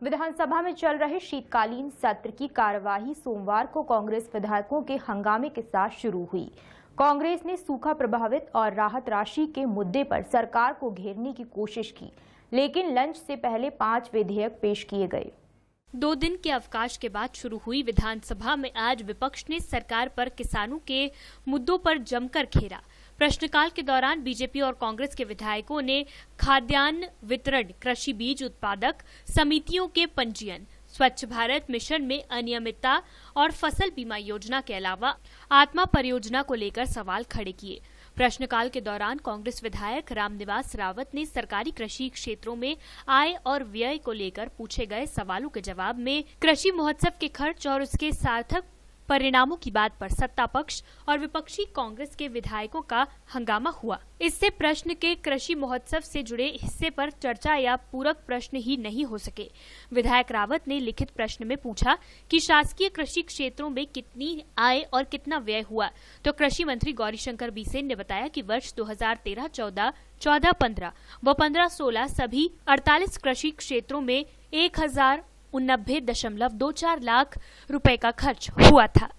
विधानसभा में चल रहे शीतकालीन सत्र की कार्यवाही सोमवार को कांग्रेस विधायकों के हंगामे के साथ शुरू हुई। कांग्रेस ने सूखा प्रभावित और राहत राशि के मुद्दे पर सरकार को घेरने की कोशिश की, लेकिन लंच से पहले 5 विधेयक पेश किए गए। 2 दिन के अवकाश के बाद शुरू हुई विधानसभा में आज विपक्ष ने सरकार पर किसानों के मुद्दों पर जमकर घेरा। प्रश्नकाल के दौरान बीजेपी और कांग्रेस के विधायकों ने खाद्यान्न वितरण, कृषि बीज उत्पादक समितियों के पंजीयन, स्वच्छ भारत मिशन में अनियमितता और फसल बीमा योजना के अलावा आत्मा परियोजना को लेकर सवाल खड़े किए। प्रश्नकाल के दौरान कांग्रेस विधायक रामनिवास रावत ने सरकारी कृषि क्षेत्रों में आय और व्यय को लेकर पूछे गए सवालों के जवाब में कृषि महोत्सव के खर्च और उसके सार्थक परिणामों की बात पर सत्ता पक्ष और विपक्षी कांग्रेस के विधायकों का हंगामा हुआ। इससे प्रश्न के कृषि महोत्सव से जुड़े हिस्से पर चर्चा या पूरक प्रश्न ही नहीं हो सके। विधायक रावत ने लिखित प्रश्न में पूछा कि शासकीय कृषि क्षेत्रों में कितनी आय और कितना व्यय हुआ, तो कृषि मंत्री गौरीशंकर बिसेन ने बताया कि वर्ष 2013-14, 14-15 व 15-16 सभी 48 कृषि क्षेत्रों में 1089.24 लाख रुपए का खर्च हुआ था।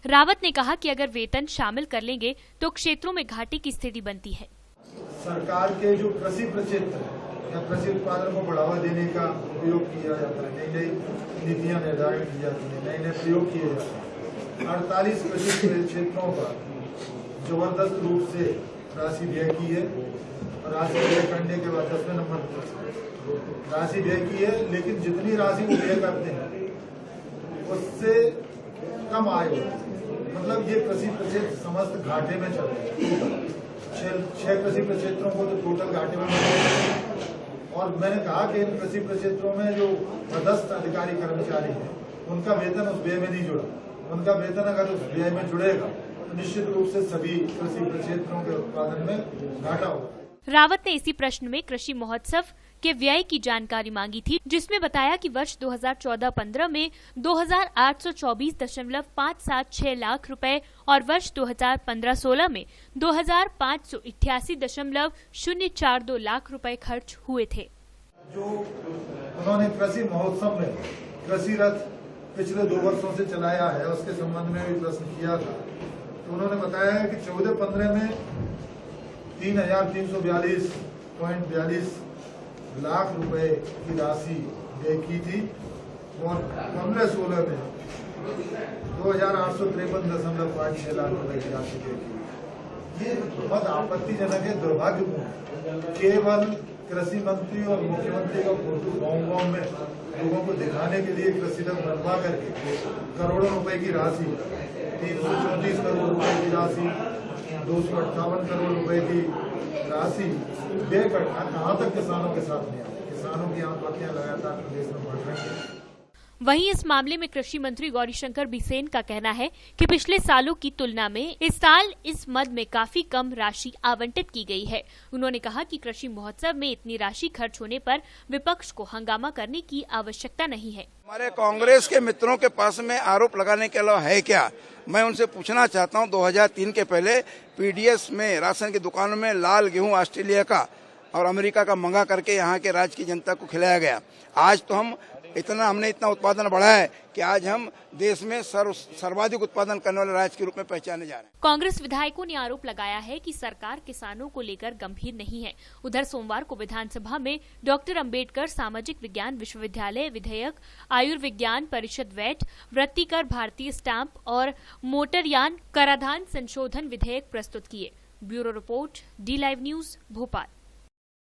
रावत ने कहा कि अगर वेतन शामिल कर लेंगे तो क्षेत्रों में घाटे की स्थिति बनती है। सरकार के जो कृषि प्रक्षेत्र या कृषि उत्पादन को बढ़ावा देने का उपयोग किया जाता है, नई नई नीतियां निर्धारित की जाती है, नए नए प्रयोग किए जाते हैं। 48 कृषि क्षेत्रों पर जबरदस्त रूप से राशि व्यय की है और राशि व्यय करने के बाद 10वें नंबर पर राशि व्यय की है, लेकिन जितनी राशि वो व्यय करते हैं उससे कम आय होती है। मतलब ये कृषि प्रक्षेत्र समस्त घाटे में चल रहे हैं। 6 कृषि प्रक्षेत्रों को तो टोटल घाटे में मिले। और मैंने कहा कि इन कृषि प्रक्षेत्रों में जो पदस्थ अधिकारी कर्मचारी हैं उनका वेतन उस व्यय में नहीं जुड़ा। उनका वेतन अगर उस व्यय में जुड़ेगा तो निश्चित रूप से सभी कृषि प्रक्षेत्रों के उत्पादन में घाटा होगा। रावत ने इसी प्रश्न में कृषि महोत्सव के व्यय की जानकारी मांगी थी, जिसमें बताया कि वर्ष 2014-15 में 2,824.576 लाख रुपए और वर्ष 2015-16 में 2,588.042 लाख रुपए खर्च हुए थे। जो उन्होंने कृषि महोत्सव में कृषि रथ पिछले 2 वर्षों से चलाया है, उसके संबंध में भी प्रश्न किया था, तो उन्होंने बताया है कि 14-15 में 3,342.42 लाख रुपए की राशि व्यय की थी और 15-16 में 2,853.56 लाख रुपए की राशि व्यय की। ये बहुत आपत्तिजनक है, दुर्भाग्यपूर्ण है। केवल कृषि मंत्री और मुख्यमंत्री का फोटो गाँव में लोगों को दिखाने के लिए कृषि रथ बनवा करके करोड़ों रुपए की राशि, 334 करोड़ रुपए की राशि, 258 करोड़ रुपए की राशि व्यय करना कहाँ तक किसानों के साथ नहीं आती। किसानों की आत्महत्याएं लगातार प्रदेश में बढ़ रही हैं। वहीं इस मामले में कृषि मंत्री गौरीशंकर बिसेन का कहना है कि पिछले सालों की तुलना में इस साल इस मद में काफी कम राशि आवंटित की गई है। उन्होंने कहा कि कृषि महोत्सव में इतनी राशि खर्च होने पर विपक्ष को हंगामा करने की आवश्यकता नहीं है। हमारे कांग्रेस के मित्रों के पास में आरोप लगाने के अलावा है क्या? मैं उनसे पूछना चाहता हूं, 2003 के पहले पीडीएस में राशन की दुकानों में लाल गेहूं ऑस्ट्रेलिया का और अमेरिका का मंगा करके यहाँ के राज्य की जनता को खिलाया गया। आज तो हमने इतना उत्पादन बढ़ाया है कि आज हम देश में सर्वाधिक उत्पादन करने वाले राज्य के रूप में पहचाने जा रहे हैं। कांग्रेस विधायकों ने आरोप लगाया है कि सरकार किसानों को लेकर गंभीर नहीं है। उधर सोमवार को विधानसभा में डॉक्टर अंबेडकर सामाजिक विज्ञान विश्वविद्यालय विधेयक, आयुर्विज्ञान परिषद वैट, वृत्तिकर भारतीय स्टाम्प और मोटरयान कराधान संशोधन विधेयक प्रस्तुत किए। Bureau report, D Live news, Bhopal.